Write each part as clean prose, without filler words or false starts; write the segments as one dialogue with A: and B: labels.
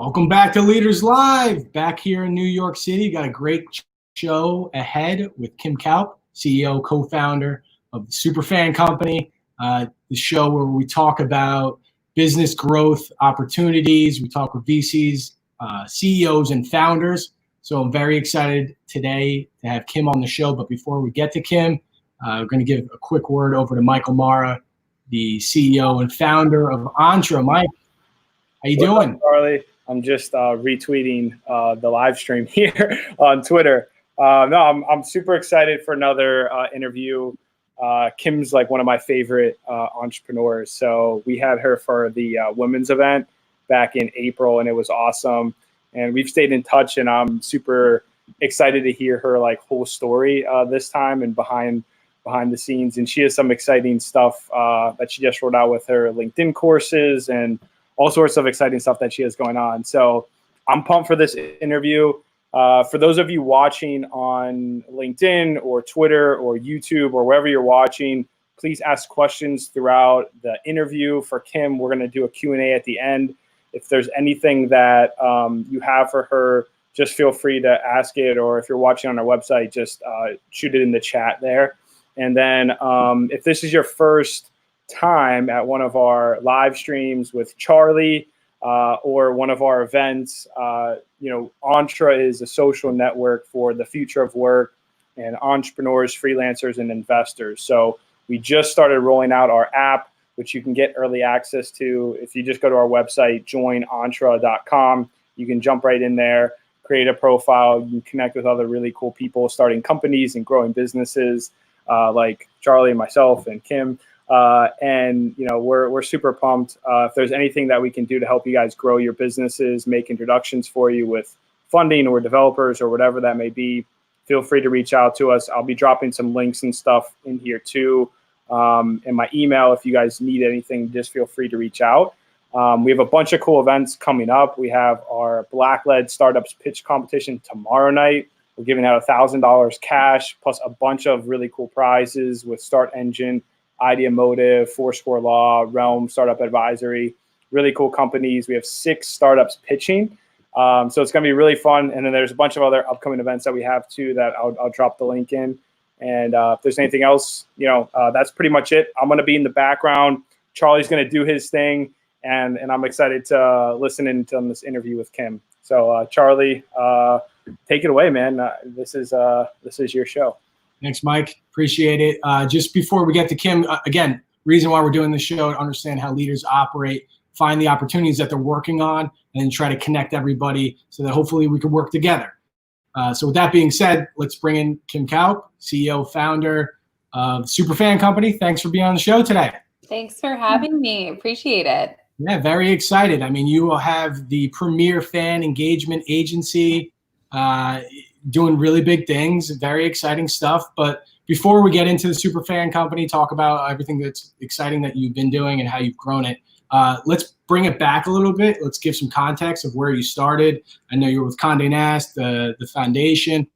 A: Welcome back to Leaders Live. Back here in New York City, got a great show ahead with Kim Kaupe, CEO, co-founder of the Superfan company. The show where we talk about business growth opportunities. We talk with VCs, CEOs, and founders. So I'm very excited today to have Kim on the show. But before we get to Kim, we're going to give a quick word over to Michael Mara, the CEO and founder of Entre. Mike, how you doing?
B: What's up, Charlie? I'm just retweeting the live stream here on Twitter. I'm super excited for another interview. Kim's like one of my favorite entrepreneurs. So we had her for the women's event back in April, and it was awesome. And we've stayed in touch, and I'm super excited to hear her like whole story this time and behind the scenes. And she has some exciting stuff that she just rolled out with her LinkedIn courses and all sorts of exciting stuff that she has going on. So I'm pumped for this interview. For those of you watching on LinkedIn or Twitter or YouTube or wherever you're watching, please ask questions throughout the interview. For Kim, we're going to do a Q&A at the end. If there's anything that you have for her, just feel free to ask it. Or if you're watching on our website, just shoot it in the chat there. And then if this is your first time at one of our live streams with Charlie or one of our events, Entre is a social network for the future of work and entrepreneurs, freelancers, and investors. So we just started rolling out our app, which you can get early access to. If you just go to our website, joinentre.com, you can jump right in there, create a profile, you can connect with other really cool people starting companies and growing businesses like Charlie and myself and Kim. We're super pumped. If there's anything that we can do to help you guys grow your businesses, make introductions for you with funding or developers or whatever that may be, feel free to reach out to us. I'll be dropping some links and stuff in here too. And my email, if you guys need anything, just feel free to reach out. We have a bunch of cool events coming up. We have our Black-led startups pitch competition tomorrow night. We're giving out $1,000 cash plus a bunch of really cool prizes with Start Engine, Idea Motive, Foursquare Law, Realm, Startup Advisory, really cool companies. We have 6 startups pitching. So it's going to be really fun. And then there's a bunch of other upcoming events that we have too that I'll drop the link in. And if there's anything else, that's pretty much it. I'm going to be in the background. Charlie's going to do his thing. And I'm excited to listen into this interview with Kim. So Charlie, take it away, man. This is your show.
A: Thanks, Mike. Appreciate it. Just before we get to Kim, again, reason why we're doing this show, to understand how leaders operate, find the opportunities that they're working on, and try to connect everybody so that hopefully we can work together. So with that being said, let's bring in Kim Kaupe, CEO, founder of Superfan company. Thanks for being on the show today.
C: Thanks for having me. Appreciate it.
A: Yeah, very excited. I mean, you will have the premier fan engagement agency, doing really big things, very exciting stuff. But before we get into the Superfan company, talk about everything that's exciting that you've been doing and how you've grown it. Let's bring it back a little bit. Let's give some context of where you started. I know you were with Condé Nast, the foundation.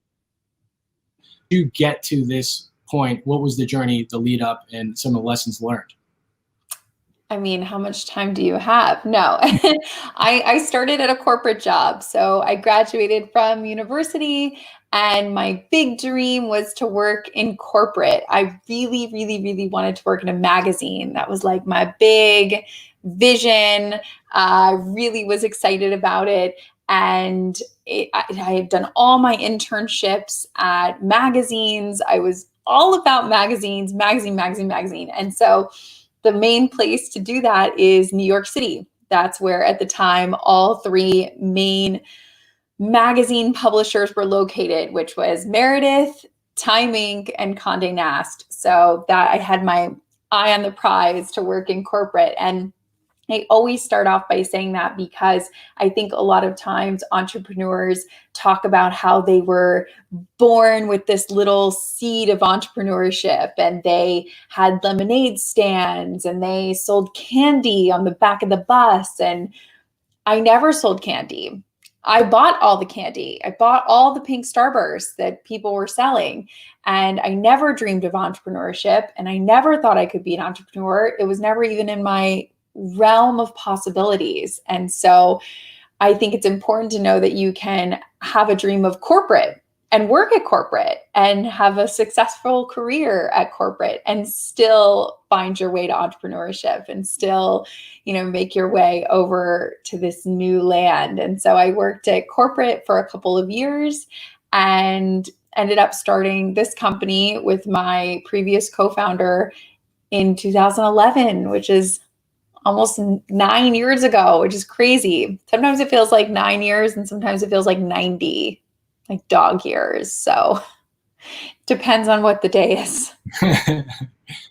A: To get to this point, what was the journey, the lead up, and some of the lessons learned?
C: I mean, how much time do you have? No, I started at a corporate job. So I graduated from university and my big dream was to work in corporate. I really, really, really wanted to work in a magazine. That was like my big vision. I really was excited about it. And I had done all my internships at magazines. I was all about magazines, magazine. And so the main place to do that is New York City. That's where at the time all 3 main magazine publishers were located, which was Meredith, Time Inc., and Condé Nast. So that I had my eye on the prize to work in corporate. And I always start off by saying that because I think a lot of times entrepreneurs talk about how they were born with this little seed of entrepreneurship and they had lemonade stands and they sold candy on the back of the bus. And I never sold candy. I bought all the candy. I bought all the pink Starbursts that people were selling. And I never dreamed of entrepreneurship. And I never thought I could be an entrepreneur. It was never even in my realm of possibilities. And so I think it's important to know that you can have a dream of corporate and work at corporate and have a successful career at corporate and still find your way to entrepreneurship and still, make your way over to this new land. And so I worked at corporate for a couple of years and ended up starting this company with my previous co-founder in 2011, which is almost 9 years ago, which is crazy. Sometimes it feels like 9 years and sometimes it feels like 90, like dog years. So depends on what the day is.
A: Well,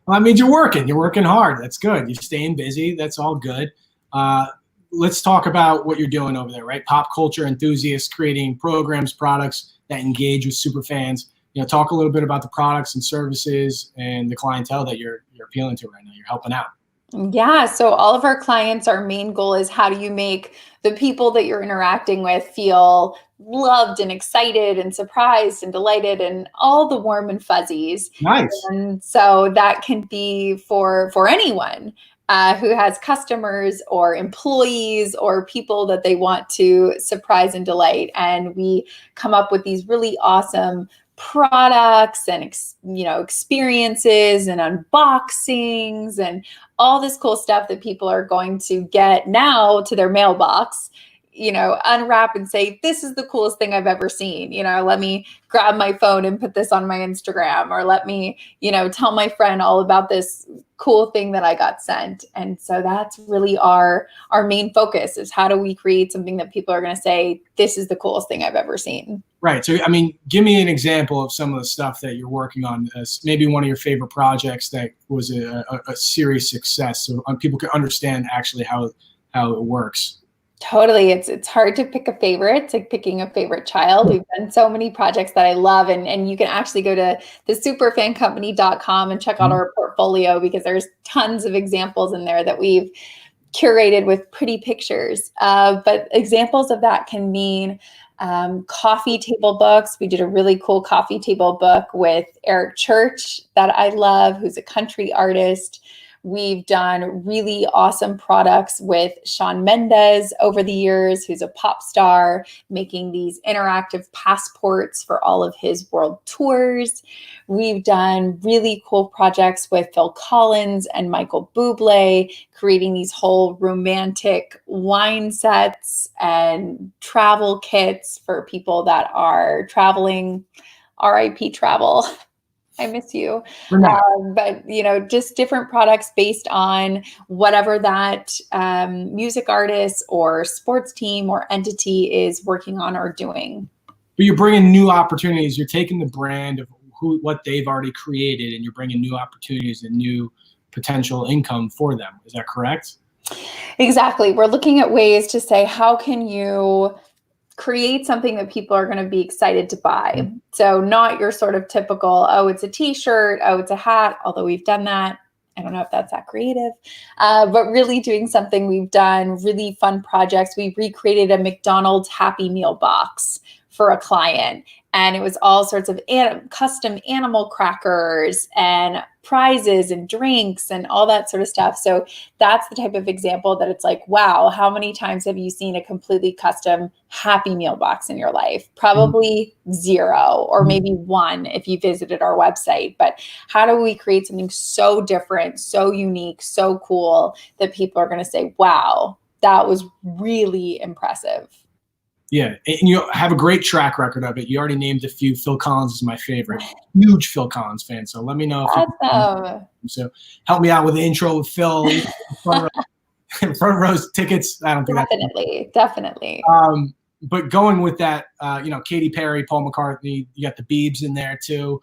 A: that means you're working hard. That's good. You're staying busy. That's all good. Let's talk about what you're doing over there, right? Pop culture enthusiasts creating programs, products that engage with super fans. Talk a little bit about the products and services and the clientele that you're appealing to right now. You're helping out.
C: Yeah. So all of our clients, our main goal is how do you make the people that you're interacting with feel loved and excited and surprised and delighted and all the warm and fuzzies.
A: Nice.
C: And so that can be for anyone who has customers or employees or people that they want to surprise and delight. And we come up with these really awesome products and experiences and unboxings and all this cool stuff that people are going to get now to their mailbox, unwrap and say, this is the coolest thing I've ever seen. Let me grab my phone and put this on my Instagram, or let me, tell my friend all about this cool thing that I got sent. And so that's really our main focus, is how do we create something that people are going to say, this is the coolest thing I've ever seen.
A: Right. So, give me an example of some of the stuff that you're working on. Maybe one of your favorite projects that was a serious success, so people can understand actually how it works.
C: Totally. It's hard to pick a favorite. It's like picking a favorite child. We've done so many projects that I love. And you can actually go to the superfancompany.com and check out our portfolio, because there's tons of examples in there that we've curated with pretty pictures. But examples of that can mean coffee table books. We did a really cool coffee table book with Eric Church that I love, who's a country artist. We've done really awesome products with Shawn Mendes over the years, who's a pop star, making these interactive passports for all of his world tours. We've done really cool projects with Phil Collins and Michael Bublé, creating these whole romantic wine sets and travel kits for people that are traveling. RIP travel. I miss you. But, just different products based on whatever that music artist or sports team or entity is working on or doing.
A: But you're bringing new opportunities. You're taking the brand of what they've already created, and you're bringing new opportunities and new potential income for them. Is that correct?
C: Exactly. We're looking at ways to say, how can you create something that people are going to be excited to buy? So not your sort of typical, oh, it's a t-shirt, oh, it's a hat, although we've done that. I don't know if that's that creative, but really doing something. We've done really fun projects. We recreated a McDonald's Happy Meal box for a client, and it was all sorts of custom animal crackers and prizes and drinks and all that sort of stuff. So that's the type of example that it's like, wow, how many times have you seen a completely custom Happy Meal box in your life? Probably zero, or maybe one if you visited our website. But how do we create something so different, so unique, so cool that people are going to say, wow, that was really impressive?
A: Yeah, and you have a great track record of it. You already named a few. Phil Collins is my favorite. Huge Phil Collins fan. So let me know if so help me out with the intro with Phil. front row tickets. I don't think
C: definitely.
A: But going with that, Katy Perry, Paul McCartney, you got the Biebs in there too.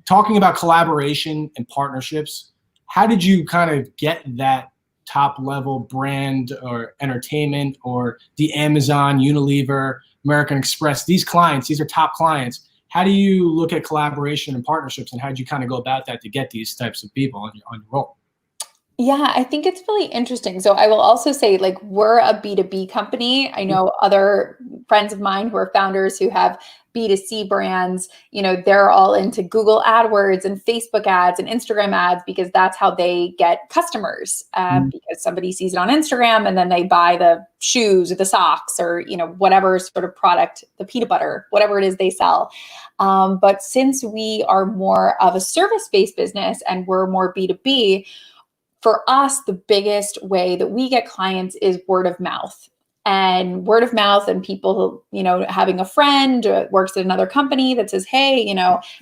A: Talking about collaboration and partnerships, how did you kind of get that top level brand or entertainment, or the Amazon, Unilever, American Express, these clients, these are top clients. How do you look at collaboration and partnerships, and how did you kind of go about that to get these types of people on your role?
C: Yeah, I think it's really interesting. So I will also say, like, we're a B2B company. I know other friends of mine who are founders who have B2C brands, they're all into Google AdWords and Facebook ads and Instagram ads because that's how they get customers. Because somebody sees it on Instagram and then they buy the shoes or the socks or, whatever sort of product, the peanut butter, whatever it is they sell. But since we are more of a service-based business and we're more B2B, for us, the biggest way that we get clients is word of mouth. And word of mouth and people, having a friend works at another company that says, hey,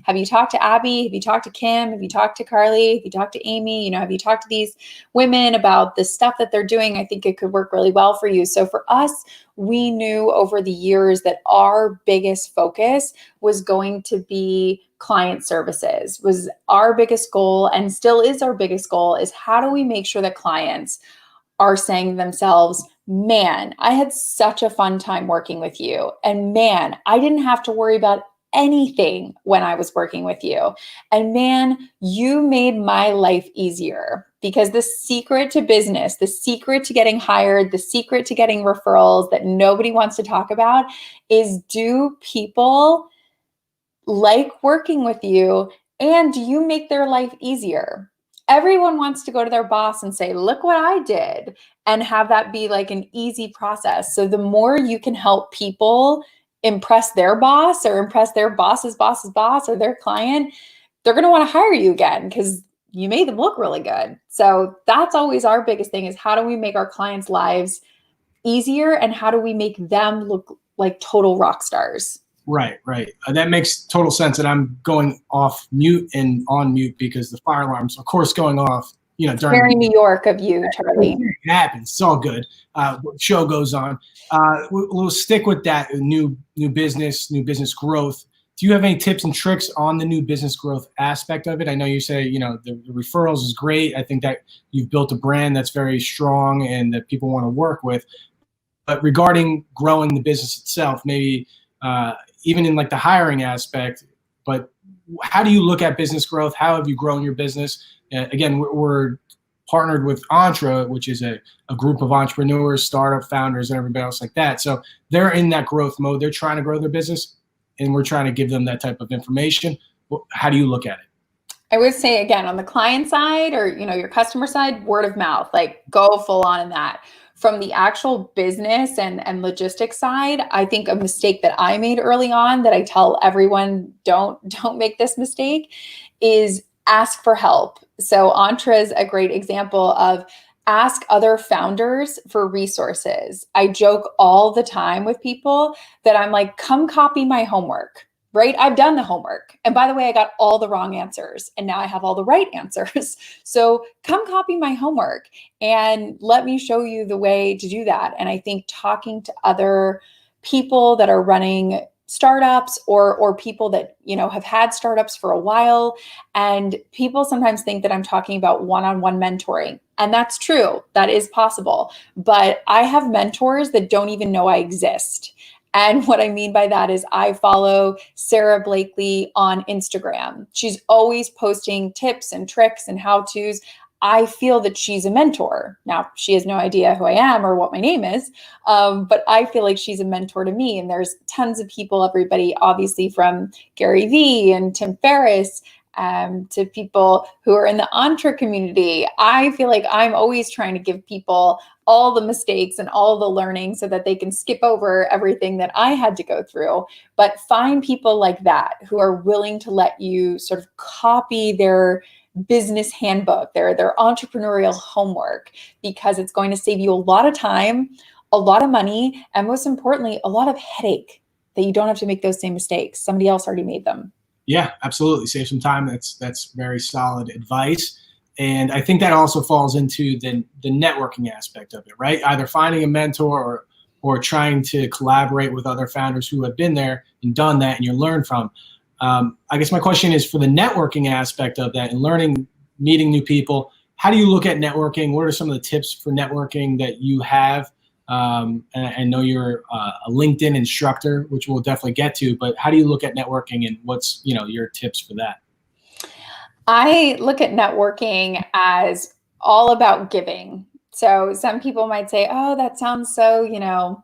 C: have you talked to Abby? Have you talked to Kim? Have you talked to Carly? Have you talked to Amy? Have you talked to these women about the stuff that they're doing? I think it could work really well for you. So for us, we knew over the years that our biggest focus was going to be client services. Was our biggest goal, and still is our biggest goal, is how do we make sure that clients are saying to themselves, man, I had such a fun time working with you. And man, I didn't have to worry about anything when I was working with you. And man, you made my life easier. Because the secret to business, the secret to getting hired, the secret to getting referrals that nobody wants to talk about is, do people like working with you, and do you make their life easier? Everyone wants to go to their boss and say, look what I did, and have that be like an easy process. So the more you can help people impress their boss or impress their boss's boss's boss or their client, they're going to want to hire you again because you made them look really good. So that's always our biggest thing, is how do we make our clients' lives easier, and how do we make them look like total rock stars?
A: Right. That makes total sense. And I'm going off mute and on mute because the fire alarm's, of course, going off. During
C: very New York of you, Charlie.
A: It happens. It's all good. Show goes on. We'll stick with that new business growth. Do you have any tips and tricks on the new business growth aspect of it? I know you say the referrals is great. I think that you've built a brand that's very strong and that people want to work with. But regarding growing the business itself, maybe even in like the hiring aspect, but how do you look at business growth? How have you grown your business? Again, we're partnered with Entre, which is a group of entrepreneurs, startup founders, and everybody else like that. So they're in that growth mode. They're trying to grow their business, and we're trying to give them that type of information. How do you look at it?
C: I would say, again, on the client side or, your customer side, word of mouth, like go full on in that. From the actual business and logistics side, I think a mistake that I made early on that I tell everyone, don't make this mistake, is ask for help. So Entre is a great example of ask other founders for resources. I joke all the time with people that I'm like, come copy my homework. Right? I've done the homework. And by the way, I got all the wrong answers and now I have all the right answers. So come copy my homework and let me show you the way to do that. And I think talking to other people that are running startups or people that, have had startups for a while, and people sometimes think that I'm talking about one-on-one mentoring. And that's true. That is possible. But I have mentors that don't even know I exist. And what I mean by that is I follow Sarah Blakely on Instagram. She's always posting tips and tricks and how-tos. I feel that she's a mentor. Now, she has no idea who I am or what my name is, but I feel like she's a mentor to me. And there's tons of people, everybody, obviously from Gary Vee and Tim Ferriss, to people who are in the Entre community. I feel like I'm always trying to give people all the mistakes and all the learning so that they can skip over everything that I had to go through. But find people like that who are willing to let you sort of copy their business handbook, their entrepreneurial homework, because it's going to save you a lot of time, a lot of money, and most importantly, a lot of headache that you don't have to make those same mistakes. Somebody else already made them.
A: Yeah, absolutely. Save some time. That's very solid advice. And I think that also falls into the networking aspect of it, right? Either finding a mentor or trying to collaborate with other founders who have been there and done that and you learn from. I guess my question is, for the networking aspect of that and learning, meeting new people, how do you look at networking? What are some of the tips for networking that you have? And I know you're a LinkedIn instructor, which we'll definitely get to, but how do you look at networking and what's, your tips for that?
C: I look at networking as all about giving. So some people might say, oh, that sounds so,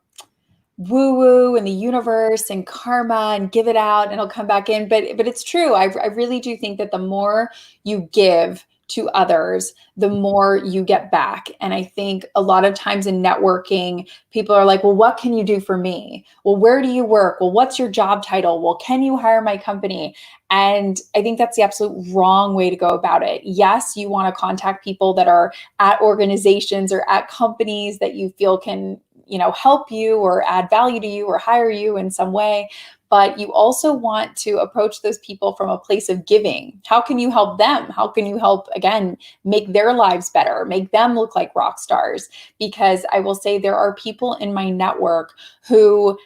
C: woo woo in the universe and karma and give it out and it'll come back in. But it's true. I really do think that the more you give to others, the more you get back. And I think a lot of times in networking, people are like, well, what can you do for me? Well, where do you work? Well, what's your job title? Well, can you hire my company? And I think that's the absolute wrong way to go about it. Yes, you want to contact people that are at organizations or at companies that you feel can, help you or add value to you or hire you in some way. But you also want to approach those people from a place of giving. How can you help them? How can you help, again, make their lives better, make them look like rock stars? Because I will say there are people in my network who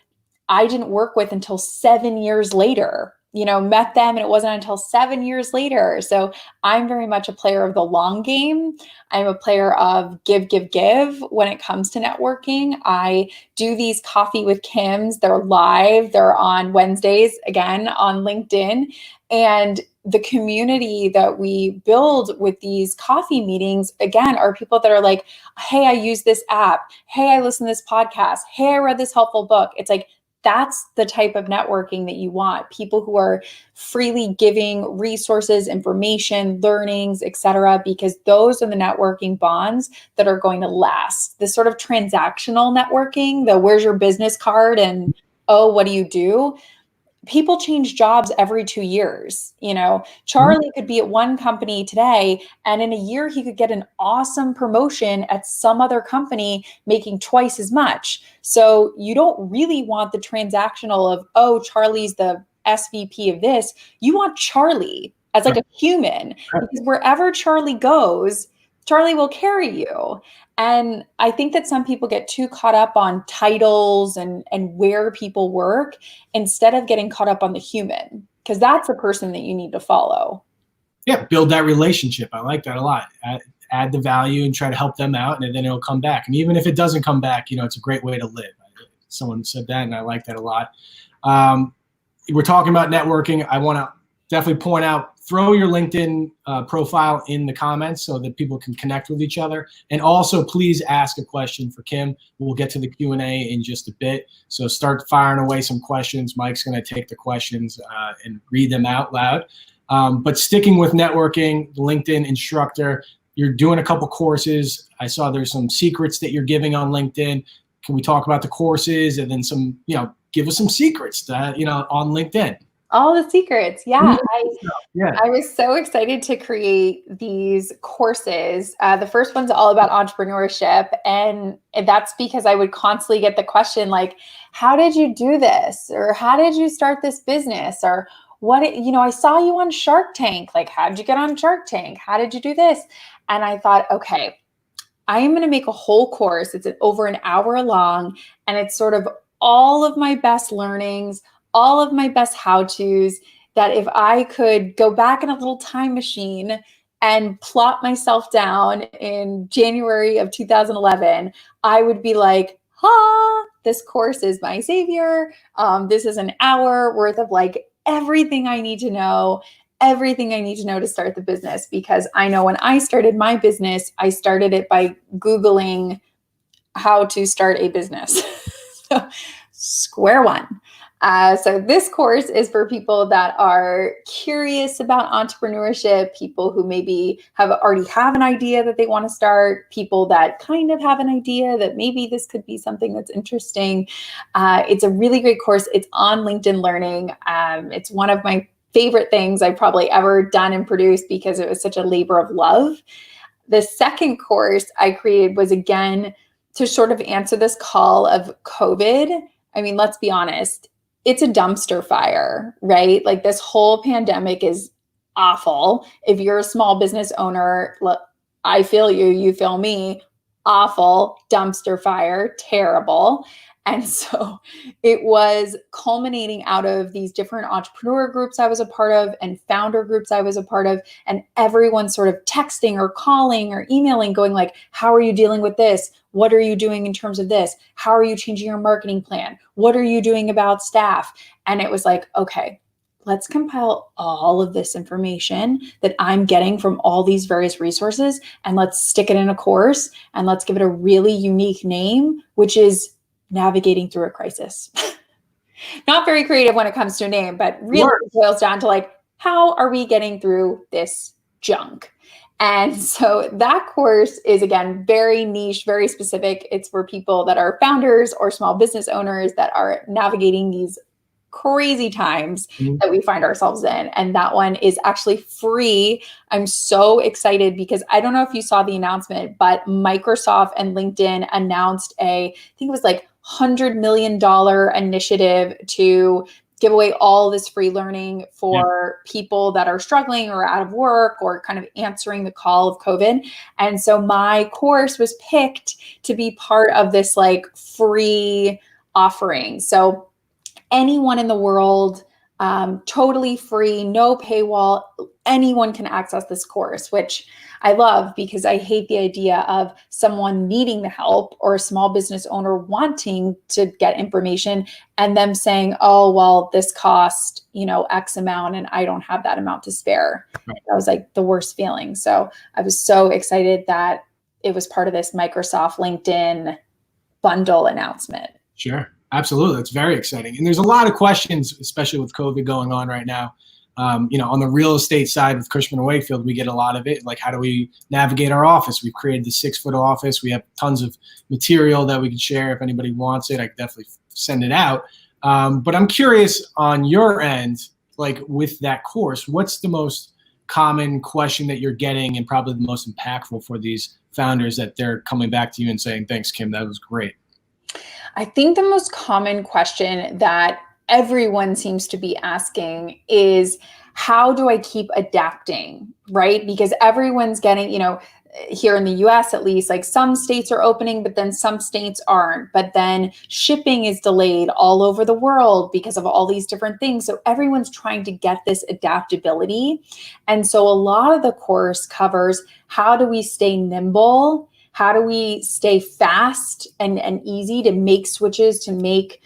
C: I didn't work with until 7 years later, met them, and it wasn't until 7 years later. So I'm very much a player of the long game. I'm a player of give, give, give when it comes to networking. I do these Coffee with Kims. They're live. They're on Wednesdays, again, on LinkedIn. And the community that we build with these coffee meetings, again, are people that are like, hey, I use this app. Hey, I listen to this podcast. Hey, I read this helpful book. It's like, that's the type of networking that you want. People who are freely giving resources, information, learnings, etc., because those are the networking bonds that are going to last. This sort of transactional networking, the where's your business card and, oh, what do you do? People change jobs every 2 years. Charlie could be at one company today, and in a year, he could get an awesome promotion at some other company making twice as much. So you don't really want the transactional of, oh, Charlie's the SVP of this. You want Charlie as like a human, because wherever Charlie goes, Charlie will carry you. And I think that some people get too caught up on titles and where people work instead of getting caught up on the human, because that's the person that you need to follow.
A: Yeah, build that relationship. I like that a lot. Add the value and try to help them out, and then it'll come back. And even if it doesn't come back, it's a great way to live. Someone said that, and I like that a lot. We're talking about networking. I want to definitely point out, throw your LinkedIn profile in the comments so that people can connect with each other. And also, please ask a question for Kim. We'll get to the Q&A in just a bit. So start firing away some questions. Mike's going to take the questions and read them out loud. But sticking with networking, LinkedIn instructor, you're doing a couple courses. I saw there's some secrets that you're giving on LinkedIn. Can we talk about the courses and then some, give us some secrets on LinkedIn?
C: All the secrets. Yeah. I was so excited to create these courses. The first one's all about entrepreneurship. And that's because I would constantly get the question like, how did you do this? Or how did you start this business? Or what, I saw you on Shark Tank. Like, how did you get on Shark Tank? How did you do this? And I thought, okay, I am going to make a whole course. It's over an hour long, and it's sort of all of my best learnings, all of my best how-tos, that if I could go back in a little time machine and plot myself down in January of 2011, I would be like, this course is my savior. This is an hour worth of like everything I need to know, to start the business. Because I know when I started my business, I started it by Googling how to start a business. So, square one. So this course is for people that are curious about entrepreneurship, people who maybe already have an idea that they want to start, people that kind of have an idea that maybe this could be something that's interesting. It's a really great course. It's on LinkedIn Learning. It's one of my favorite things I've probably ever done and produced because it was such a labor of love. The second course I created was, again, to sort of answer this call of COVID. I mean, let's be honest. It's a dumpster fire, right? Like, this whole pandemic is awful. If you're a small business owner, look, I feel you, you feel me. Awful, dumpster fire, terrible. And so it was culminating out of these different entrepreneur groups I was a part of and founder groups I was a part of, and everyone sort of texting or calling or emailing going like, how are you dealing with this? What are you doing in terms of this? How are you changing your marketing plan? What are you doing about staff? And it was like, okay, let's compile all of this information that I'm getting from all these various resources, and let's stick it in a course, and let's give it a really unique name, which is Navigating Through a Crisis. Not very creative when it comes to a name, but really boils down to like, how are we getting through this junk? And so that course is, again, very niche, very specific. It's for people that are founders or small business owners that are navigating these crazy times that we find ourselves in. And that one is actually free. I'm so excited because I don't know if you saw the announcement, but Microsoft and LinkedIn announced I think it was like $100 million initiative to give away all this free learning for people that are struggling or out of work or kind of answering the call of COVID. And so my course was picked to be part of this like free offering. So anyone in the world, totally free, no paywall, anyone can access this course, which I love because I hate the idea of someone needing the help or a small business owner wanting to get information and them saying, oh, well, this cost, X amount and I don't have that amount to spare. Right. That was like the worst feeling. So I was so excited that it was part of this Microsoft LinkedIn bundle announcement.
A: Sure. Absolutely. It's very exciting. And there's a lot of questions, especially with COVID going on right now. On the real estate side with Cushman & Wakefield, we get a lot of it. Like, how do we navigate our office? We've created the 6-foot office. We have tons of material that we can share. If anybody wants it, I can definitely send it out. But I'm curious on your end, like with that course, what's the most common question that you're getting and probably the most impactful for these founders that they're coming back to you and saying, thanks, Kim, that was great?
C: I think the most common question that everyone seems to be asking is, how do I keep adapting, right? Because everyone's getting, here in the US at least, like some states are opening, but then some states aren't. But then shipping is delayed all over the world because of all these different things. So everyone's trying to get this adaptability. And so a lot of the course covers, how do we stay nimble? How do we stay fast and easy to make switches, to make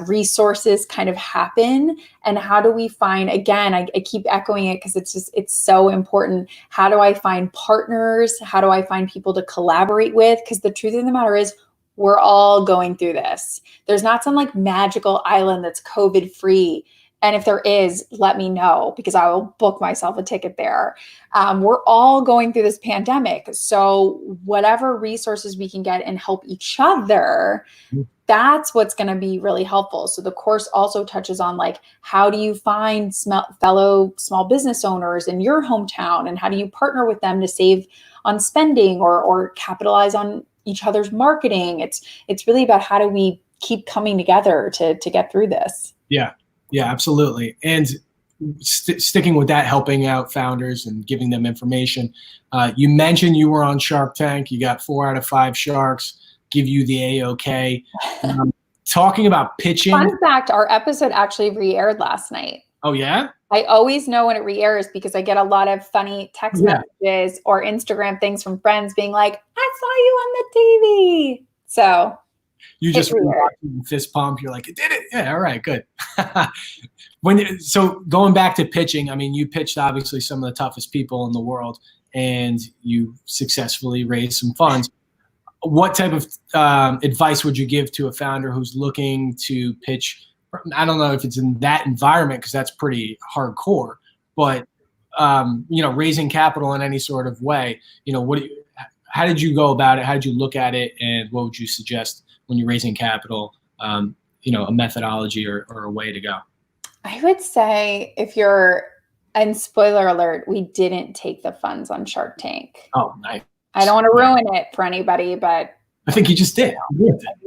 C: resources kind of happen? And how do we find, again, I keep echoing it because it's so important. How do I find partners? How do I find people to collaborate with? Because the truth of the matter is, we're all going through this. There's not some like magical island that's COVID free. And if there is, let me know because I will book myself a ticket there. We're all going through this pandemic. So whatever resources we can get and help each other, that's what's going to be really helpful. So the course also touches on like, how do you find fellow small business owners in your hometown, and how do you partner with them to save on spending or capitalize on each other's marketing? It's really about how do we keep coming together to get through this.
A: Yeah, absolutely. And sticking with that, helping out founders and giving them information. You mentioned you were on Shark Tank. You got 4 out of 5 sharks give you the A-OK. Talking about pitching.
C: Fun fact, our episode actually re-aired last night.
A: Oh, yeah?
C: I always know when it re-airs because I get a lot of funny text messages or Instagram things from friends being like, I saw you on the TV. So
A: you just fist pump. You're like, it did it. Yeah, all right, good. So going back to pitching, I mean, you pitched obviously some of the toughest people in the world, and you successfully raised some funds. What type of advice would you give to a founder who's looking to pitch? I don't know if it's in that environment because that's pretty hardcore, but raising capital in any sort of way, how did you go about it? How did you look at it? And what would you suggest when you're raising capital, a methodology or a way to go?
C: I would say and spoiler alert, we didn't take the funds on Shark Tank.
A: Oh, nice.
C: I don't want to ruin it for anybody, but
A: I think you just did.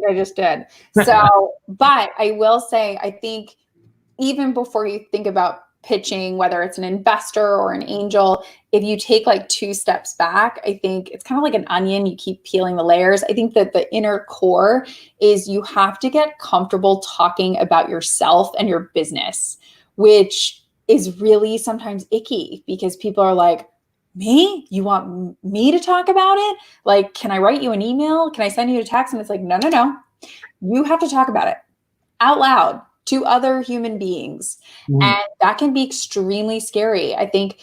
C: I just did. So, but I will say, I think even before you think about pitching, whether it's an investor or an angel, if you take like 2 steps back, I think it's kind of like an onion. You keep peeling the layers. I think that the inner core is you have to get comfortable talking about yourself and your business, which is really sometimes icky because people are like, me? You want me to talk about it? Like, can I write you an email? Can I send you a text? And it's like, no. You have to talk about it out loud. to other human beings.
A: Mm.
C: And that can be extremely scary. I think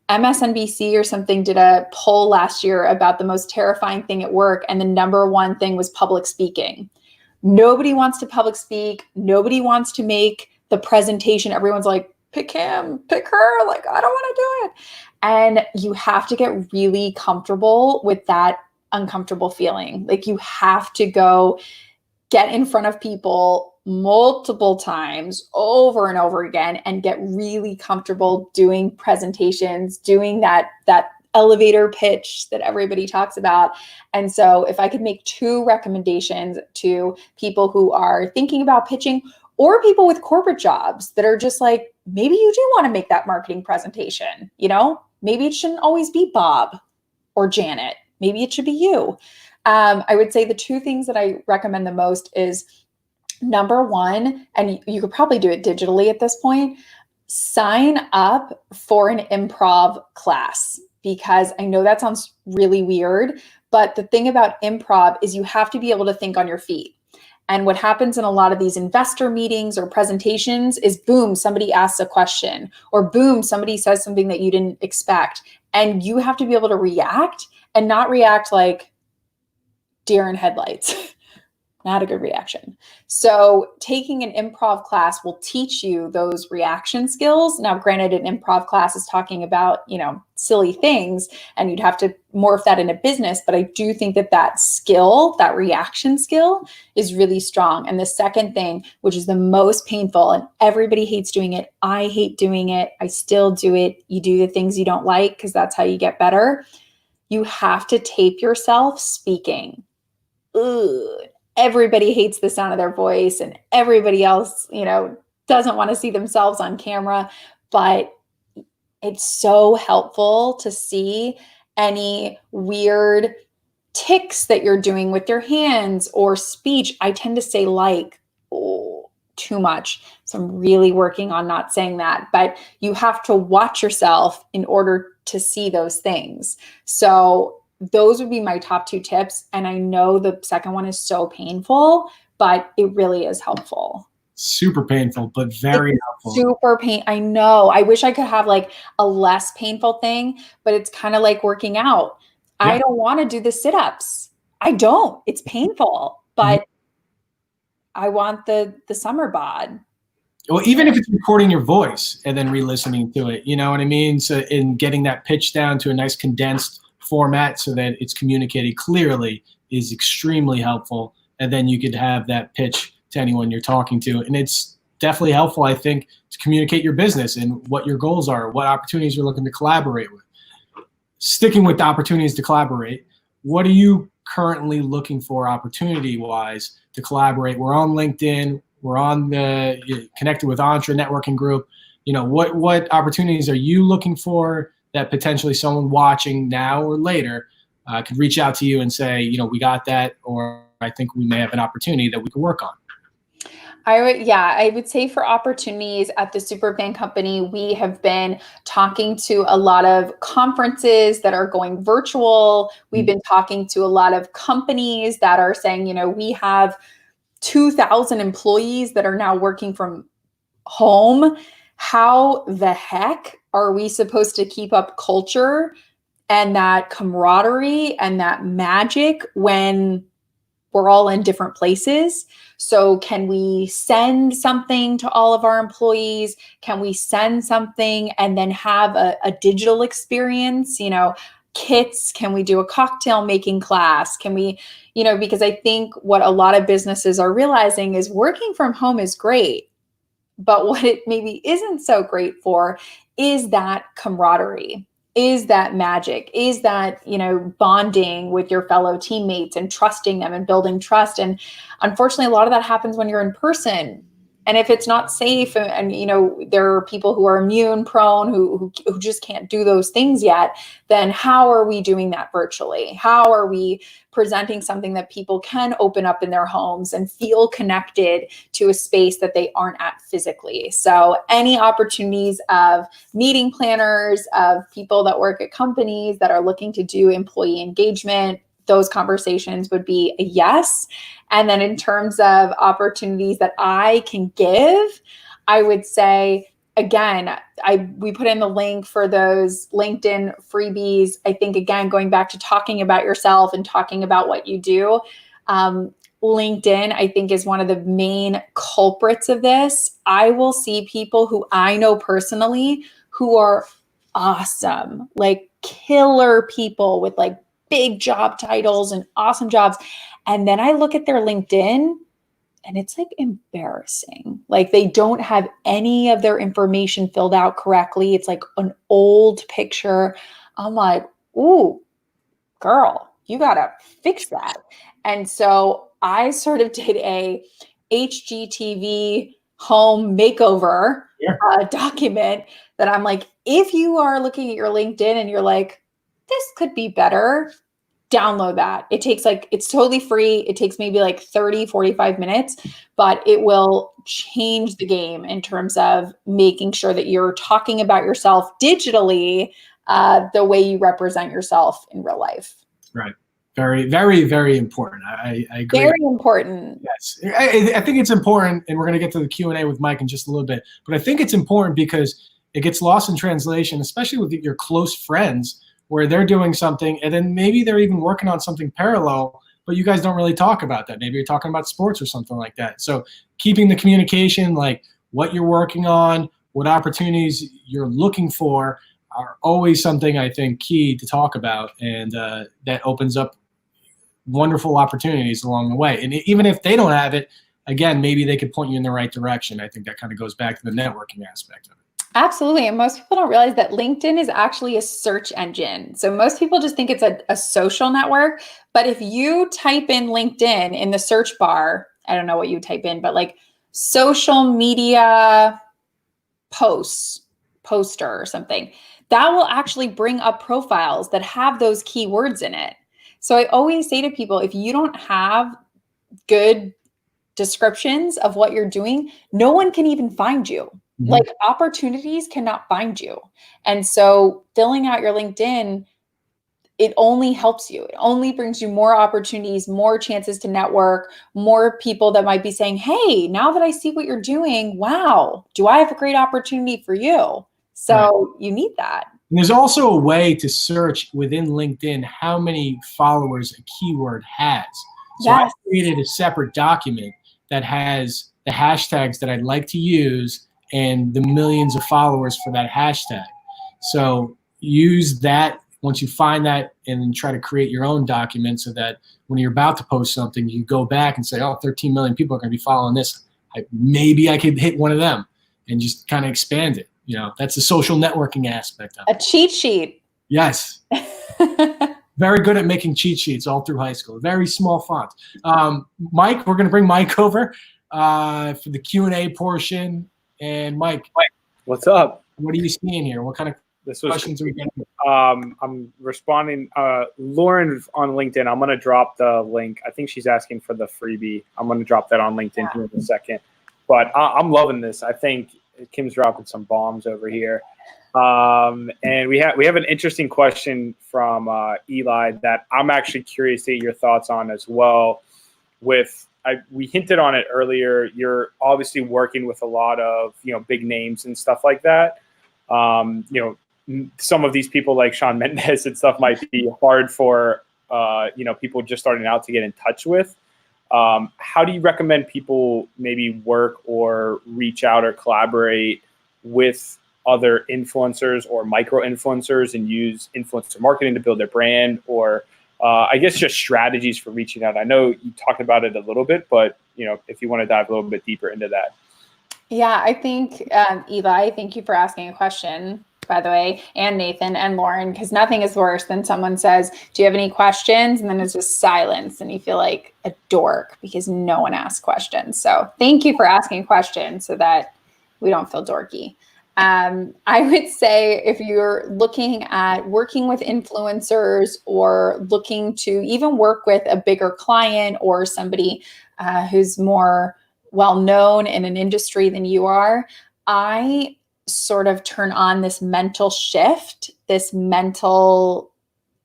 C: MSNBC or something did a poll last year about the most terrifying thing at work. And the number one thing was public speaking. Nobody wants to public speak. Nobody wants to make the presentation. Everyone's like, pick him, pick her. Like, I don't want to do it. And you have to get really comfortable with that uncomfortable feeling. Like, you have to go get in front of people multiple times over and over again and get really comfortable doing presentations, doing that elevator pitch that everybody talks about. And so if I could make 2 recommendations to people who are thinking about pitching, or people with corporate jobs that are just like, maybe you do want to make that marketing presentation, maybe it shouldn't always be Bob or Janet. Maybe it should be you. I would say the 2 things that I recommend the most is, number one, and you could probably do it digitally at this point, sign up for an improv class, because I know that sounds really weird, but the thing about improv is you have to be able to think on your feet. And what happens in a lot of these investor meetings or presentations is, boom, somebody asks a question, or boom, somebody says something that you didn't expect. And you have to be able to react, and not react like deer in headlights. Not a good reaction. So taking an improv class will teach you those reaction skills. Now, granted, an improv class is talking about, silly things, and you'd have to morph that into business. But I do think that skill, that reaction skill, is really strong. And the second thing, which is the most painful, and everybody hates doing it. I hate doing it. I still do it. You do the things you don't like, because that's how you get better. You have to tape yourself speaking. Ugh. Everybody hates the sound of their voice, and everybody else, doesn't want to see themselves on camera, but it's so helpful to see any weird tics that you're doing with your hands or speech. I tend to say too much. So I'm really working on not saying that, but you have to watch yourself in order to see those things. So those would be my top 2 tips. And I know the second one is so painful, but it really is helpful.
A: Super painful, but very helpful.
C: Super pain. I know. I wish I could have like a less painful thing, but it's kind of like working out. Yeah. I don't want to do the sit-ups. I don't. It's painful, but I want the summer bod.
A: Well, even if it's recording your voice and then re-listening to it, you know what I mean? So in getting that pitch down to a nice condensed format so that it's communicated clearly is extremely helpful. And then you could have that pitch to anyone you're talking to. And it's definitely helpful, I think, to communicate your business and what your goals are, what opportunities you're looking to collaborate with. Sticking with the opportunities to collaborate, what are you currently looking for opportunity-wise to collaborate? We're on LinkedIn. We're on connected with Entre Networking Group. What opportunities are you looking for that potentially someone watching now or later could reach out to you and say, we got that, or I think we may have an opportunity that we could work on?
C: I would say for opportunities at the Superfan company, we have been talking to a lot of conferences that are going virtual. We've been talking to a lot of companies that are saying, we have 2,000 employees that are now working from home. How the heck are we supposed to keep up culture and that camaraderie and that magic when we're all in different places? So can we send something to all of our employees? Can we send something and then have a digital experience, kits? Can we do a cocktail making class? Can we, because I think what a lot of businesses are realizing is working from home is great, but what it maybe isn't so great for is that camaraderie, is that magic, is that, bonding with your fellow teammates and trusting them and building trust. And unfortunately, a lot of that happens when you're in person. And if it's not safe and there are people who are immune prone, who just can't do those things yet, then how are we doing that virtually? How are we presenting something that people can open up in their homes and feel connected to a space that they aren't at physically? So any opportunities of meeting planners, of people that work at companies that are looking to do employee engagement, those conversations would be a yes. And then in terms of opportunities that I can give, I would say, again, we put in the link for those LinkedIn freebies. I think, again, going back to talking about yourself and talking about what you do, LinkedIn, I think, is one of the main culprits of this. I will see people who I know personally who are awesome, like killer people with like big job titles and awesome jobs. And then I look at their LinkedIn and it's like embarrassing. Like they don't have any of their information filled out correctly. It's like an old picture. I'm like, ooh, girl, you got to fix that. And so I sort of did a HGTV home makeover document that I'm like, if you are looking at your LinkedIn and you're like, this could be better, download that. It's totally free. It takes maybe like 30, 45 minutes, but it will change the game in terms of making sure that you're talking about yourself digitally the way you represent yourself in real life.
A: Right. Very, very, very important. I agree.
C: Very important.
A: Yes. I think it's important, and we're going to get to the Q&A with Mike in just a little bit, but I think it's important because it gets lost in translation, especially with your close friends, where they're doing something and then maybe they're even working on something parallel, but you guys don't really talk about that. Maybe you're talking about sports or something like that. So keeping the communication, like what you're working on, what opportunities you're looking for, are always something I think key to talk about, and that opens up wonderful opportunities along the way. And even if they don't have it, again, maybe they could point you in the right direction. I think that kind of goes back to the networking aspect of it.
C: Absolutely. And most people don't realize that LinkedIn is actually a search engine. So most people just think it's a social network. But if you type in LinkedIn in the search bar, I don't know what you type in, but like social media poster or something, that will actually bring up profiles that have those keywords in it. So I always say to people, if you don't have good descriptions of what you're doing, no one can even find you. Mm-hmm. Like opportunities cannot find you. And so filling out your LinkedIn, it only helps you. It only brings you more opportunities, more chances to network, more people that might be saying, hey, now that I see what you're doing, wow, do I have a great opportunity for you? So You need that.
A: And there's also a way to search within LinkedIn how many followers a keyword has. So
C: yes.
A: I created a separate document that has the hashtags that I'd like to use and the millions of followers for that hashtag. So use that once you find that, and then try to create your own document so that when you're about to post something, you go back and say, oh, 13 million people are going to be following this. Maybe I could hit one of them, and just kind of expand it. You know, that's the social networking aspect of it.
C: A cheat sheet.
A: Yes. Very good at making cheat sheets all through high school. Very small font. Mike, we're going to bring Mike over for the Q&A portion. And Mike,
B: what's up?
A: What are you seeing here? What kind of questions are we getting?
B: I'm responding. Lauren on LinkedIn, I'm going to drop the link. I think she's asking for the freebie. I'm going to drop that on LinkedIn here in a second. But I'm loving this. I think Kim's dropping some bombs over here. And we have an interesting question from Eli that I'm actually curious to get your thoughts on as well. We hinted on it earlier. You're obviously working with a lot of big names and stuff like that. Some of these people like Shawn Mendes and stuff might be hard for people just starting out to get in touch with. How do you recommend people maybe work or reach out or collaborate with other influencers or micro influencers and use influencer marketing to build their brand, or I guess just strategies for reaching out? I know you talked about it a little bit, but if you want to dive a little bit deeper into that.
C: Yeah, I think Eli, thank you for asking a question, by the way, and Nathan and Lauren, because nothing is worse than someone says, do you have any questions? And then it's just silence and you feel like a dork because no one asks questions. So thank you for asking questions so that we don't feel dorky. I would say if you're looking at working with influencers or looking to even work with a bigger client or somebody who's more well-known in an industry than you are, I sort of turn on this mental shift, this mental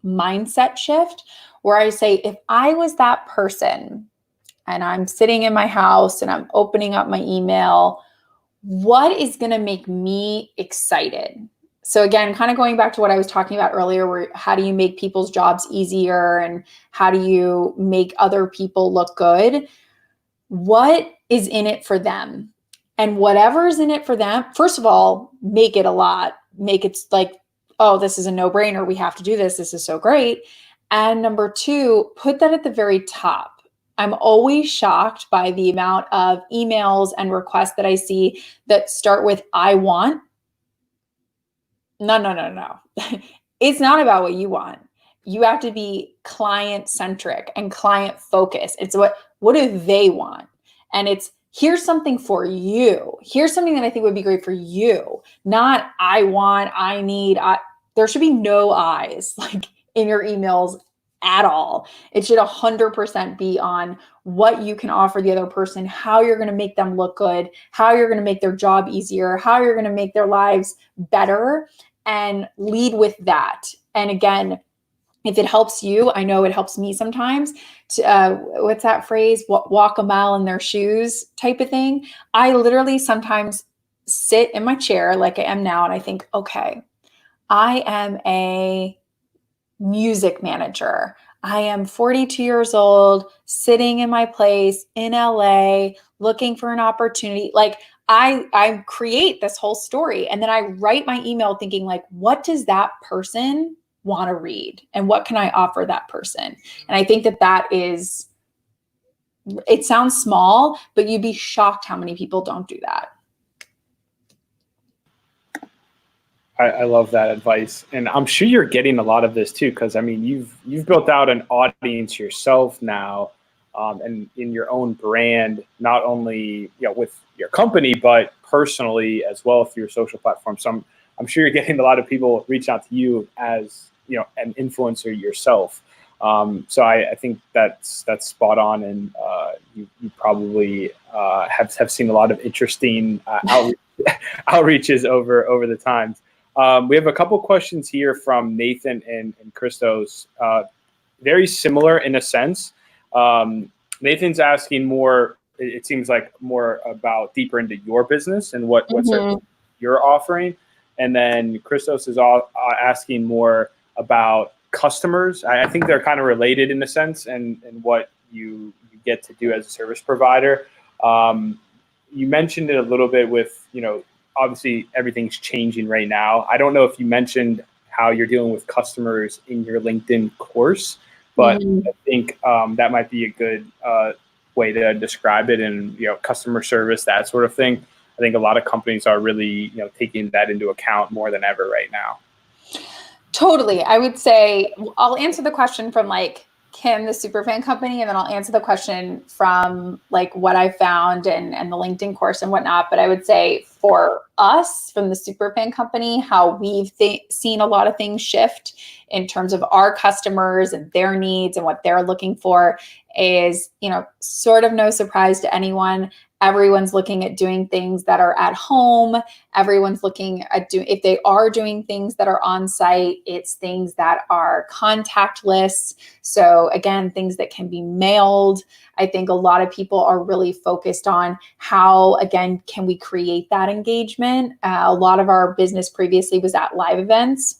C: mindset shift, where I say, if I was that person and I'm sitting in my house and I'm opening up my email, what is going to make me excited? So again, kind of going back to what I was talking about earlier, where how do you make people's jobs easier and how do you make other people look good? What is in it for them? And whatever's in it for them, first of all, make it a lot. Make it like, oh, this is a no-brainer. We have to do this. This is so great. And number two, put that at the very top. I'm always shocked by the amount of emails and requests that I see that start with, I want. No. It's not about what you want. You have to be client-centric and client-focused. It's what do they want? And it's, here's something for you. Here's something that I think would be great for you. Not I want, I need. There should be no I's like in your emails at all. It should 100% be on what you can offer the other person, how you're going to make them look good, how you're going to make their job easier, how you're going to make their lives better, and lead with that. And again, if it helps you, I know it helps me sometimes to, what's that phrase? Walk a mile in their shoes type of thing. I literally sometimes sit in my chair like I am now and I think, okay, I am a music manager. I am 42 years old, sitting in my place in LA, looking for an opportunity. Like I create this whole story and then I write my email thinking like, what does that person want to read? And what can I offer that person? And I think that is, it sounds small, but you'd be shocked how many people don't do that.
B: I love that advice, and I'm sure you're getting a lot of this too, because I mean, you've built out an audience yourself now, and in your own brand, not only with your company, but personally as well through your social platforms. So I'm sure you're getting a lot of people reach out to you as an influencer yourself. So I think that's spot on, and you probably have seen a lot of interesting outreaches over the times. We have a couple questions here from Nathan and Christos, very similar in a sense. Nathan's asking more, it seems like more about deeper into your business and what you're offering. And then Christos is asking more about customers. I think they're kind of related in a sense, and what you get to do as a service provider. You mentioned it a little bit with, obviously everything's changing right now. I don't know if you mentioned how you're dealing with customers in your LinkedIn course, but I think that might be a good way to describe it, and customer service, that sort of thing. I think a lot of companies are really taking that into account more than ever right now.
C: Totally. I would say I'll answer the question from like Kim, the Superfan company, and then I'll answer the question from like what I found and the LinkedIn course and whatnot. But I would say for us from the Superfan company, how we've seen a lot of things shift in terms of our customers and their needs and what they're looking for is, sort of no surprise to anyone. Everyone's looking at doing things that are at home. Everyone's looking at if they are doing things that are on site, it's things that are contactless. So again, things that can be mailed. I think a lot of people are really focused on how, again, can we create that engagement? A lot of our business previously was at live events.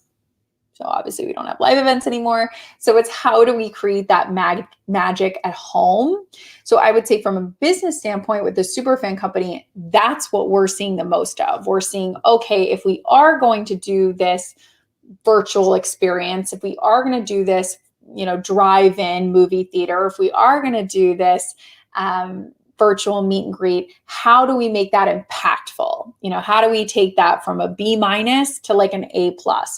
C: So obviously we don't have live events anymore. So it's how do we create that magic at home? So I would say from a business standpoint with the Superfan company, that's what we're seeing the most of. We're seeing, okay, if we are going to do this virtual experience, if we are going to do this, drive-in movie theater, if we are going to do this virtual meet and greet, how do we make that impactful? How do we take that from a B- to like an A+?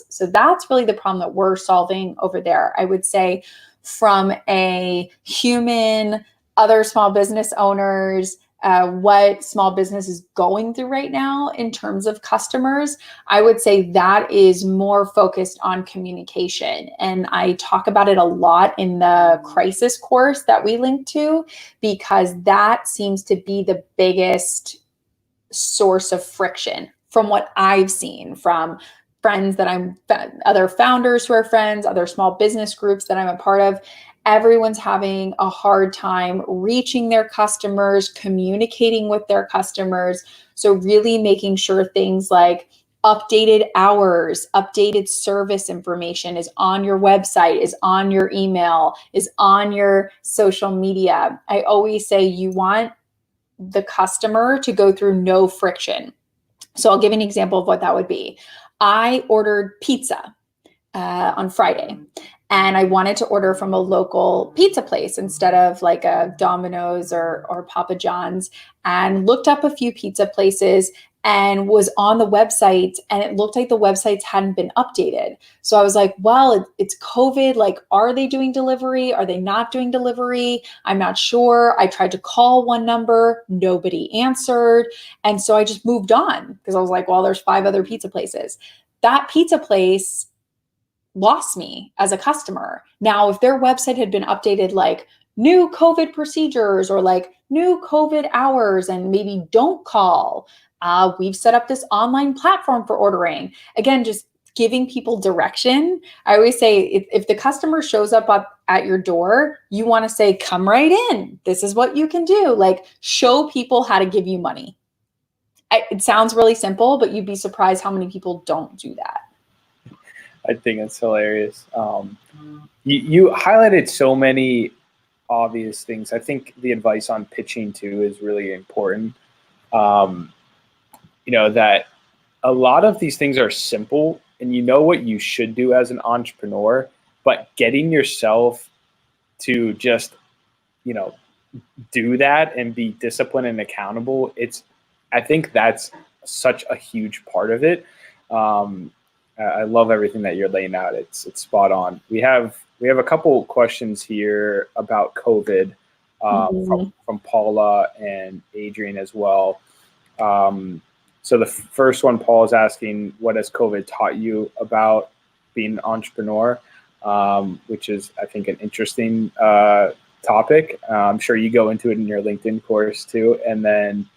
C: So that's really the problem that we're solving over there. I would say from a human, other small business owners, what small business is going through right now in terms of customers, I would say that is more focused on communication. And I talk about it a lot in the crisis course that we link to, because that seems to be the biggest source of friction from what I've seen from friends other founders who are friends, other small business groups that I'm a part of, everyone's having a hard time reaching their customers, communicating with their customers. So really making sure things like updated hours, updated service information is on your website, is on your email, is on your social media. I always say you want the customer to go through no friction. So I'll give an example of what that would be. I ordered pizza on Friday, and I wanted to order from a local pizza place instead of like a Domino's or Papa John's, and looked up a few pizza places and was on the website, and it looked like the websites hadn't been updated. So I was like, well, it's COVID. Like, are they doing delivery? Are they not doing delivery? I'm not sure. I tried to call one number, nobody answered. And so I just moved on because I was like, well, there's 5 other pizza places. That pizza place lost me as a customer. Now, if their website had been updated, like new COVID procedures or like new COVID hours, and maybe don't call, we've set up this online platform for ordering. Again, just giving people direction. I always say if the customer shows up at your door, you want to say, come right in. This is what you can do. Like, show people how to give you money. It sounds really simple, but you'd be surprised how many people don't do that.
B: I think it's hilarious. You highlighted so many obvious things. I think the advice on pitching too is really important. That a lot of these things are simple, and you know what you should do as an entrepreneur, but getting yourself to just, do that and be disciplined and accountable. I think that's such a huge part of it. I love everything that you're laying out. It's spot on. We have a couple questions here about COVID from Paula and Adrian as well. So the first one, Paul is asking, what has COVID taught you about being an entrepreneur? Which is, I think, an interesting topic. I'm sure you go into it in your LinkedIn course too. And then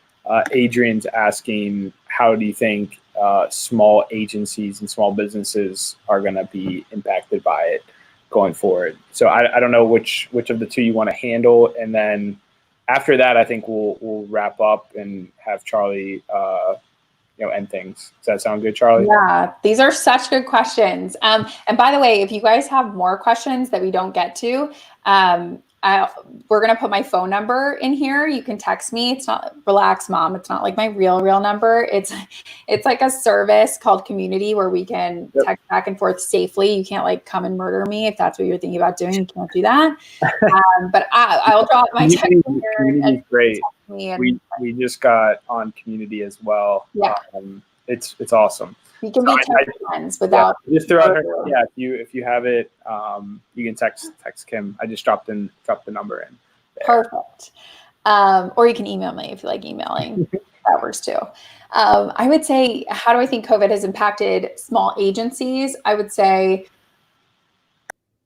B: Adrian's asking, how do you think small agencies and small businesses are going to be impacted by it going forward? So I don't know which of the two you want to handle, and then after that, I think we'll wrap up and have Charlie end things. Does that sound good, Charlie?
C: Yeah, these are such good questions. And by the way, if you guys have more questions that we don't get to, we're going to put my phone number in here. You can text me. It's not, relax, mom. It's not like my real number. It's like a service called Community where we can text back and forth safely. You can't like come and murder me if that's what you're thinking about doing. You can't do that. But I'll drop my text here.
B: And great. We just got on Community as well.
C: Yeah.
B: It's awesome.
C: We can be friends without.
B: Yeah, just throw out her. Yeah, if you have it, you can text Kim. I just dropped the number in. There.
C: Perfect. Or you can email me if you like emailing. That works too. I would say, how do I think COVID has impacted small agencies? I would say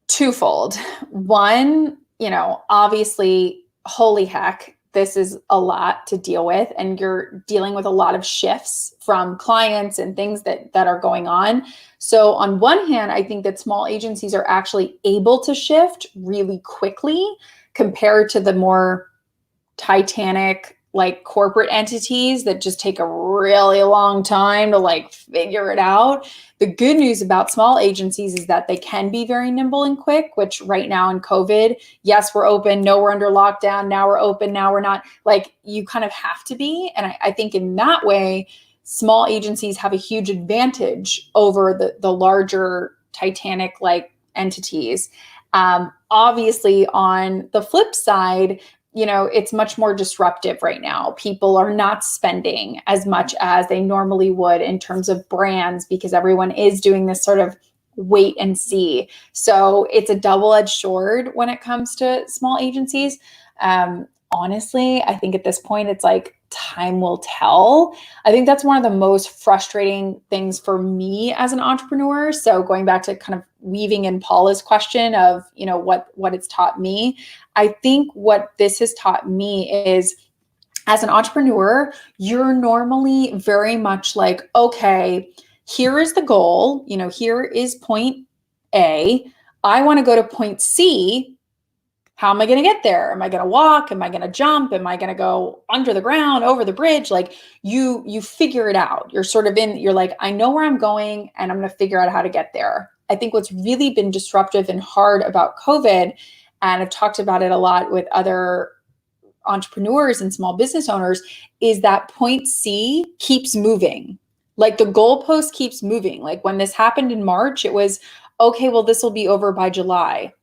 C: twofold. One, obviously, holy heck, this is a lot to deal with, and you're dealing with a lot of shifts from clients and things that are going on. So on one hand, I think that small agencies are actually able to shift really quickly compared to the more titanic, like corporate entities that just take a really long time to like figure it out. The good news about small agencies is that they can be very nimble and quick, which right now in COVID, yes, we're open. No, we're under lockdown. Now we're open. Now we're not. Like, you kind of have to be. And I think in that way, small agencies have a huge advantage over the larger titanic like entities. Obviously, on the flip side, it's much more disruptive right now. People are not spending as much as they normally would in terms of brands because everyone is doing this sort of wait and see. So it's a double-edged sword when it comes to small agencies. Honestly, I think at this point, it's like time will tell. I think that's one of the most frustrating things for me as an entrepreneur. So going back to kind of weaving in Paula's question of, what it's taught me, I think what this has taught me is, as an entrepreneur, you're normally very much like, okay, here is the goal, here is point A. I want to go to point C. How am I going to get there? Am I going to walk? Am I going to jump? Am I going to go under the ground, over the bridge? Like you figure it out. You're sort of you're like, I know where I'm going and I'm going to figure out how to get there. I think what's really been disruptive and hard about COVID, and I've talked about it a lot with other entrepreneurs and small business owners, is that point C keeps moving. Like the goalpost keeps moving. Like when this happened in March, it was, okay, well, this will be over by July.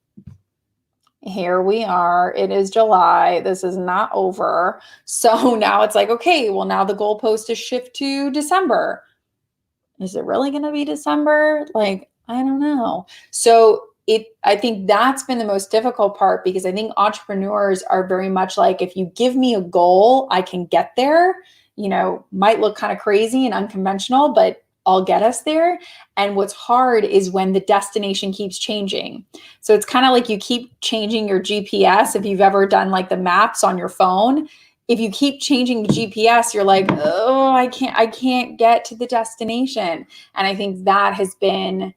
C: Here we are. It is July. This is not over. So now it's like, okay, well, now the goalpost is shift to December. Is it really going to be December? Like, I don't know. So I think that's been the most difficult part, because I think entrepreneurs are very much like, if you give me a goal, I can get there. Might look kind of crazy and unconventional, but I'll get us there. And what's hard is when the destination keeps changing. So it's kind of like you keep changing your GPS. If you've ever done like the maps on your phone, if you keep changing the GPS, you're like, oh, I can't get to the destination. And I think that has been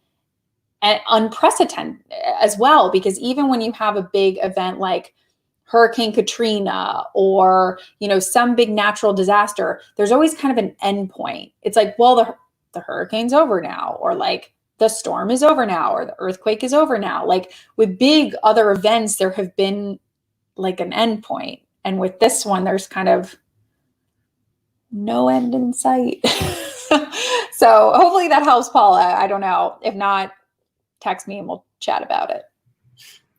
C: unprecedented as well, because even when you have a big event like Hurricane Katrina or, some big natural disaster, there's always kind of an end point. It's like, well, the hurricane's over now, or like the storm is over now, or the earthquake is over now. Like with big other events, there have been like an end point. And with this one, there's kind of no end in sight. So hopefully that helps, Paula. I don't know. If not, text me and we'll chat about it.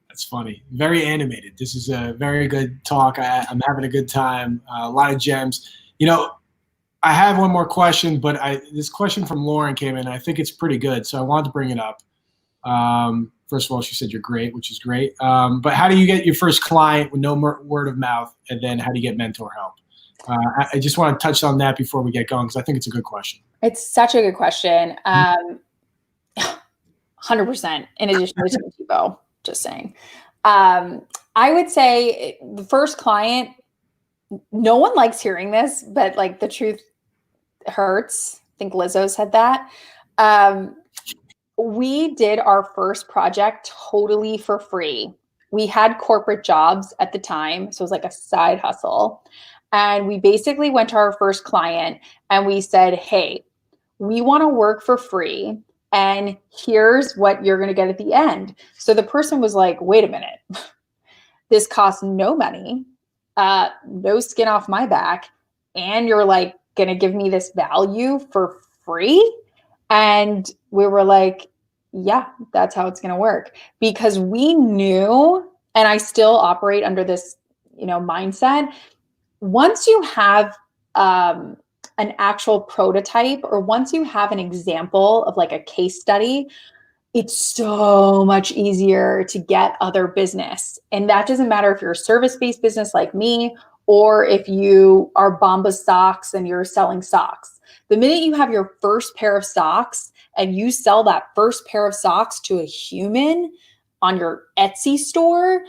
A: That's funny. Very animated. This is a very good talk. I'm having a good time. A lot of gems. I have one more question, but this question from Lauren came in. I think it's pretty good, so I wanted to bring it up. First of all, she said you're great, which is great. But how do you get your first client with no word of mouth, and then how do you get mentor help? I just want to touch on that before we get going, because I think it's a good question.
C: It's such a good question. 100%. In addition to Tipo, just saying. I would say the first client, no one likes hearing this, but like the truth hurts. I think Lizzo said that. We did our first project totally for free. We had corporate jobs at the time, so it was like a side hustle. And we basically went to our first client and we said, hey, we want to work for free, and here's what you're going to get at the end. So the person was like, wait a minute, this costs no money, no skin off my back, and you're like going to give me this value for free? And we were like, yeah, that's how it's going to work. Because we knew, and I still operate under this, mindset. Once you have an actual prototype, or once you have an example of like a case study, it's so much easier to get other business. And that doesn't matter if you're a service-based business like me, or if you are Bombas Socks and you're selling socks. The minute you have your first pair of socks and you sell that first pair of socks to a human on your Etsy store,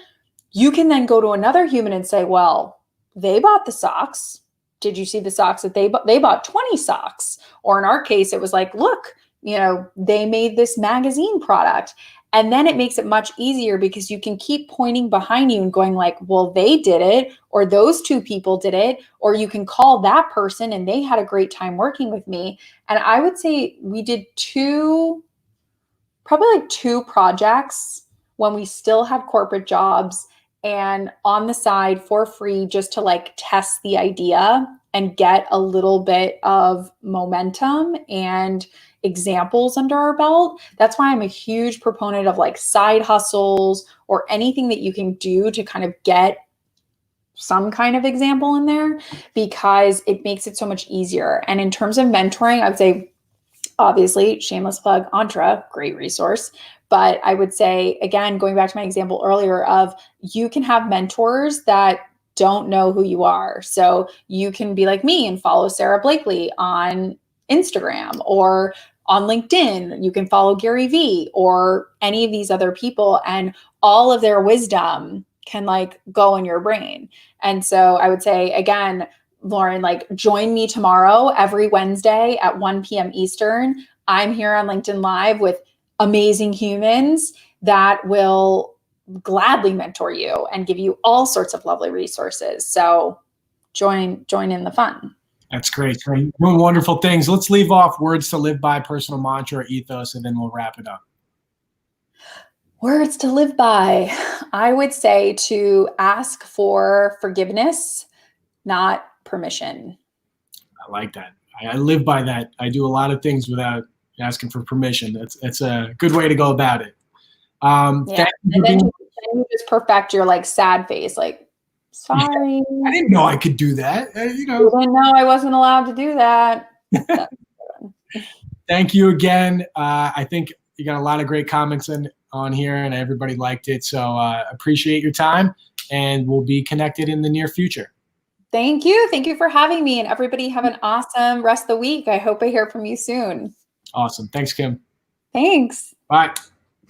C: you can then go to another human and say, well, they bought the socks. Did you see the socks that they bought? They bought 20 socks. Or in our case, it was like, look, they made this magazine product. And then it makes it much easier because you can keep pointing behind you and going like, well, they did it, or those two people did it, or you can call that person and they had a great time working with me. And I would say we did probably two projects when we still had corporate jobs, and on the side for free, just to like test the idea and get a little bit of momentum and examples under our belt. That's why I'm a huge proponent of like side hustles or anything that you can do to kind of get some kind of example in there, because it makes it so much easier. And in terms of mentoring, I would say, obviously, shameless plug, Entre, great resource. But I would say, again, going back to my example earlier of, you can have mentors that don't know who you are. So you can be like me and follow Sarah Blakely on Instagram, or on LinkedIn, you can follow Gary Vee or any of these other people, and all of their wisdom can like go in your brain. And so I would say, again, Lauren, like join me tomorrow every Wednesday at 1 p.m. Eastern. I'm here on LinkedIn Live with amazing humans that will gladly mentor you and give you all sorts of lovely resources. So join in the fun.
A: That's great. So you're doing wonderful things. Let's leave off words to live by, personal mantra, or ethos, and then we'll wrap it up.
C: Words to live by. I would say to ask for forgiveness, not permission.
A: I like that. I live by that. I do a lot of things without asking for permission. That's a good way to go about it.
C: Yeah. And then you just perfect your like sad face, like, sorry.
A: I didn't know I could do that.
C: You didn't know I wasn't allowed to do that.
A: Thank you again. I think you got a lot of great comments on here, and everybody liked it. So appreciate your time, and we'll be connected in the near future.
C: Thank you. Thank you for having me, and everybody have an awesome rest of the week. I hope I hear from you soon.
A: Awesome. Thanks, Kim.
C: Thanks.
A: Bye.